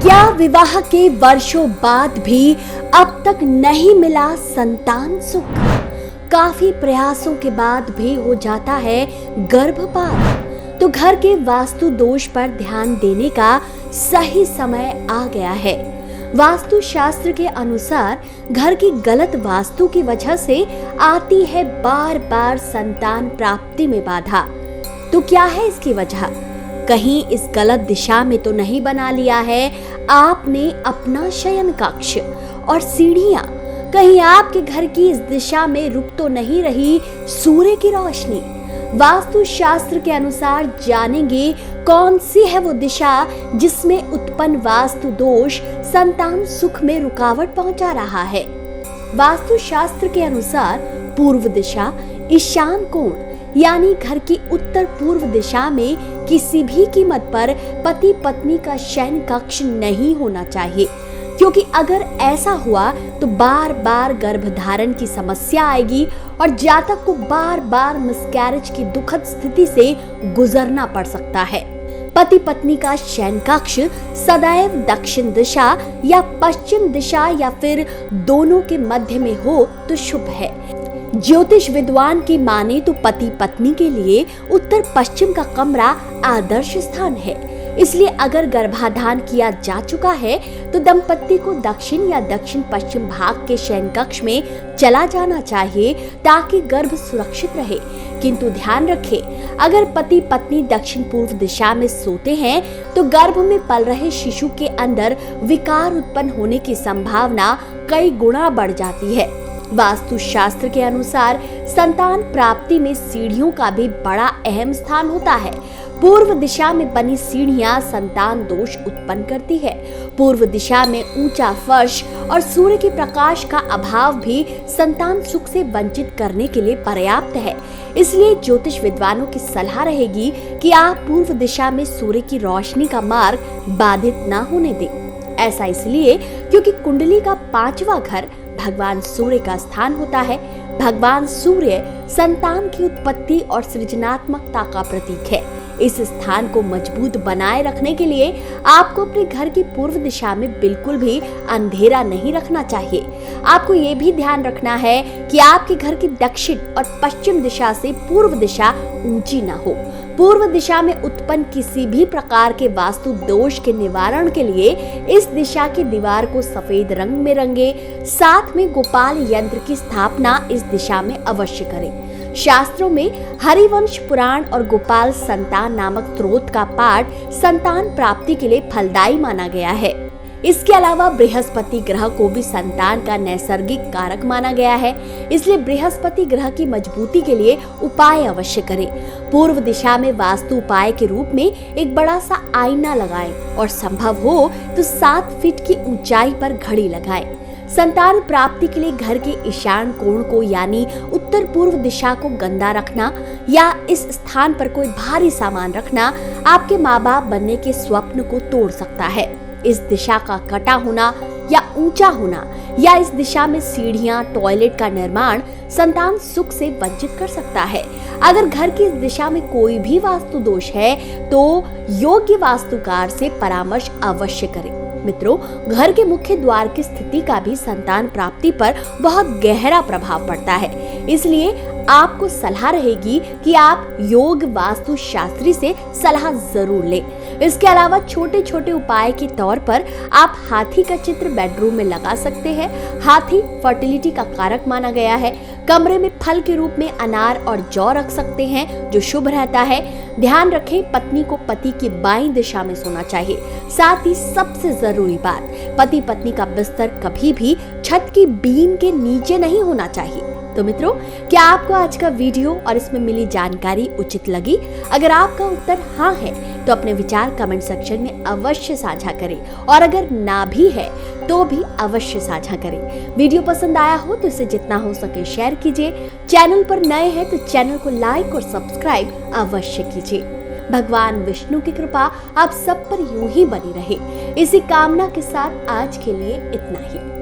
क्या विवाह के वर्षों बाद भी अब तक नहीं मिला संतान सुख? काफी प्रयासों के बाद भी हो जाता है गर्भपात। तो घर के वास्तु दोष पर ध्यान देने का सही समय आ गया है। वास्तु शास्त्र के अनुसार घर की गलत वास्तु की वजह से आती है बार बार संतान प्राप्ति में बाधा। तो क्या है इसकी वजह? कहीं इस गलत दिशा में तो नहीं बना लिया है आपने अपना शयन कक्ष और सीढ़ियां? कहीं आपके घर की इस दिशा में रुक तो नहीं रही सूर्य की रोशनी? वास्तु शास्त्र के अनुसार जानेंगे कौन सी है वो दिशा जिसमें उत्पन्न वास्तु दोष संतान सुख में रुकावट पहुंचा रहा है। वास्तु शास्त्र के अनुसार पूर्व दिशा, ईशान कोण यानी घर की उत्तर पूर्व दिशा में किसी भी कीमत पर पति पत्नी का शयन कक्ष नहीं होना चाहिए, क्योंकि अगर ऐसा हुआ तो बार बार गर्भधारण की समस्या आएगी और जातक को बार बार मिसकैरेज की दुखद स्थिति से गुजरना पड़ सकता है। पति पत्नी का शयन कक्ष सदैव दक्षिण दिशा या पश्चिम दिशा या फिर दोनों के मध्य में हो तो शुभ है। ज्योतिष विद्वान की माने तो पति पत्नी के लिए उत्तर पश्चिम का कमरा आदर्श स्थान है। इसलिए अगर गर्भाधान किया जा चुका है तो दंपति को दक्षिण या दक्षिण पश्चिम भाग के शयन कक्ष में चला जाना चाहिए ताकि गर्भ सुरक्षित रहे। किंतु ध्यान रखें, अगर पति पत्नी दक्षिण पूर्व दिशा में सोते हैं तो गर्भ में पल रहे शिशु के अंदर विकार उत्पन्न होने की संभावना कई गुना बढ़ जाती है। वास्तु शास्त्र के अनुसार संतान प्राप्ति में सीढ़ियों का भी बड़ा अहम स्थान होता है। पूर्व दिशा में बनी सीढ़ियां संतान दोष उत्पन्न करती है। पूर्व दिशा में ऊंचा फर्श और सूर्य के प्रकाश का अभाव भी संतान सुख से वंचित करने के लिए पर्याप्त है। इसलिए ज्योतिष विद्वानों की सलाह रहेगी कि आप पूर्व दिशा में सूर्य की रोशनी का मार्ग बाधित न होने दें। ऐसा इसलिए क्योंकि कुंडली का 5वां घर भगवान सूर्य का स्थान होता है। भगवान सूर्य संतान की उत्पत्ति और सृजनात्मकता का प्रतीक है। इस स्थान को मजबूत बनाए रखने के लिए आपको अपने घर की पूर्व दिशा में बिल्कुल भी अंधेरा नहीं रखना चाहिए। आपको ये भी ध्यान रखना है कि आपके घर की दक्षिण और पश्चिम दिशा से पूर्व दिशा ऊंची न हो। पूर्व दिशा में उत्पन्न किसी भी प्रकार के वास्तु दोष के निवारण के लिए इस दिशा की दीवार को सफेद रंग में रंगे। साथ में गोपाल यंत्र की स्थापना इस दिशा में अवश्य करें। शास्त्रों में हरिवंश पुराण और गोपाल संतान नामक स्रोत का पाठ संतान प्राप्ति के लिए फलदायी माना गया है। इसके अलावा बृहस्पति ग्रह को भी संतान का नैसर्गिक कारक माना गया है। इसलिए बृहस्पति ग्रह की मजबूती के लिए उपाय अवश्य करें। पूर्व दिशा में वास्तु उपाय के रूप में एक बड़ा सा आईना लगाएं और संभव हो तो 7 फीट की ऊंचाई पर घड़ी लगाएं। संतान प्राप्ति के लिए घर के ईशान कोण को यानी उत्तर पूर्व दिशा को गंदा रखना या इस स्थान पर कोई भारी सामान रखना आपके माँ बाप बनने के स्वप्न को तोड़ सकता है। इस दिशा का कटा होना या ऊंचा होना या इस दिशा में सीढ़ियां, टॉयलेट का निर्माण संतान सुख से वंचित कर सकता है। अगर घर की इस दिशा में कोई भी वास्तु दोष है तो योग्य वास्तुकार से परामर्श अवश्य करें। मित्रों, घर के मुख्य द्वार की स्थिति का भी संतान प्राप्ति पर बहुत गहरा प्रभाव पड़ता है। इसलिए आपको सलाह रहेगी कि आप योग वास्तु शास्त्री से सलाह जरूर लें। इसके अलावा छोटे छोटे उपाय के तौर पर आप हाथी का चित्र बेडरूम में लगा सकते हैं। हाथी फर्टिलिटी का कारक माना गया है। कमरे में फल के रूप में अनार और जौ रख सकते हैं जो शुभ रहता है। ध्यान रखें, पत्नी को पति की बाईं दिशा में सोना चाहिए। साथ ही सबसे जरूरी बात, पति पत्नी का बिस्तर कभी भी छत की बीम के नीचे नहीं होना चाहिए। तो मित्रों, क्या आपको आज का वीडियो और इसमें मिली जानकारी उचित लगी? अगर आपका उत्तर हाँ है तो अपने विचार कमेंट सेक्शन में अवश्य साझा करें और अगर ना भी है तो भी अवश्य साझा करें। वीडियो पसंद आया हो तो इसे जितना हो सके शेयर कीजिए। चैनल पर नए हैं तो चैनल को लाइक और सब्सक्राइब अवश्य कीजिए। भगवान विष्णु की कृपा आप सब पर यूं ही बनी रहे। इसी कामना के साथ आज के लिए इतना ही।